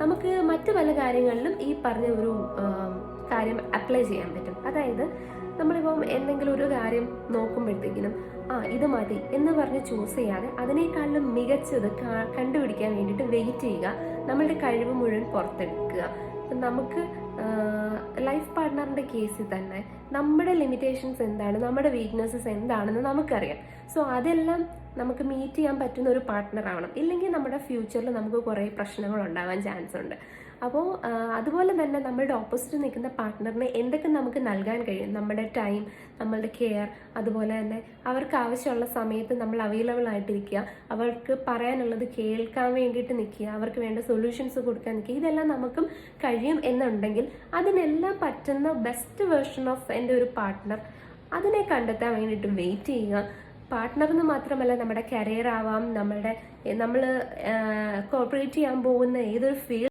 നമുക്ക് മറ്റു പല കാര്യങ്ങളിലും ഈ പറഞ്ഞ ഒരു കാര്യം അപ്ലൈ ചെയ്യാൻ പറ്റും. അതായത് നമ്മളിപ്പം എന്തെങ്കിലും ഒരു കാര്യം നോക്കുമ്പോഴത്തേക്കിനും ഇത് മതി എന്ന് പറഞ്ഞ് ചൂസ് ചെയ്യാതെ അതിനേക്കാളും മികച്ചത് കണ്ടുപിടിക്കാൻ വേണ്ടിയിട്ട് വെയിറ്റ് ചെയ്യുക, നമ്മളുടെ കഴിവ് മുഴുവൻ പുറത്തെടുക്കുക. നമുക്ക് ലൈഫ് പാർട്ട്ണറിൻ്റെ കേസിൽ തന്നെ നമ്മുടെ ലിമിറ്റേഷൻസ് എന്താണ്, നമ്മുടെ വീക്ക്നെസ്സസ് എന്താണെന്ന് നമുക്കറിയാം. സോ അതെല്ലാം നമുക്ക് മീറ്റ് ചെയ്യാൻ പറ്റുന്ന ഒരു പാർട്ട്ണർ ആവണം. ഇല്ലെങ്കിൽ നമ്മുടെ ഫ്യൂച്ചറിൽ നമുക്ക് കുറേ പ്രശ്നങ്ങൾ ഉണ്ടാവാൻ ചാൻസ് ഉണ്ട്. അപ്പോൾ അതുപോലെ തന്നെ നമ്മളുടെ ഓപ്പോസിറ്റ് നിൽക്കുന്ന പാർട്ട്ണറിന് എന്തൊക്കെ നമുക്ക് നൽകാൻ കഴിയും, നമ്മുടെ ടൈം, നമ്മളുടെ കെയർ, അതുപോലെ തന്നെ അവർക്ക് ആവശ്യമുള്ള സമയത്ത് നമ്മൾ അവൈലബിൾ ആയിട്ടിരിക്കുക, അവർക്ക് പറയാനുള്ളത് കേൾക്കാൻ വേണ്ടിയിട്ട് നിൽക്കുക, അവർക്ക് വേണ്ട സൊല്യൂഷൻസ് കൊടുക്കാൻ നിൽക്കുക. ഇതെല്ലാം നമുക്കും കഴിയും എന്നുണ്ടെങ്കിൽ അതിനെല്ലാം പറ്റുന്ന ബെസ്റ്റ് വേർഷൻ ഓഫ് എൻ്റെ ഒരു പാർട്ട്ണർ, അതിനെ കണ്ടെത്താൻ വേണ്ടിയിട്ട് വെയിറ്റ് ചെയ്യുക. പാർട്ട്ണർ എന്ന് മാത്രമല്ല, നമ്മുടെ കരിയർ ആവാം, നമ്മൾ കോർപ്പറേറ്റ് ചെയ്യാൻ പോകുന്ന ഏതൊരു ഫീൽഡ്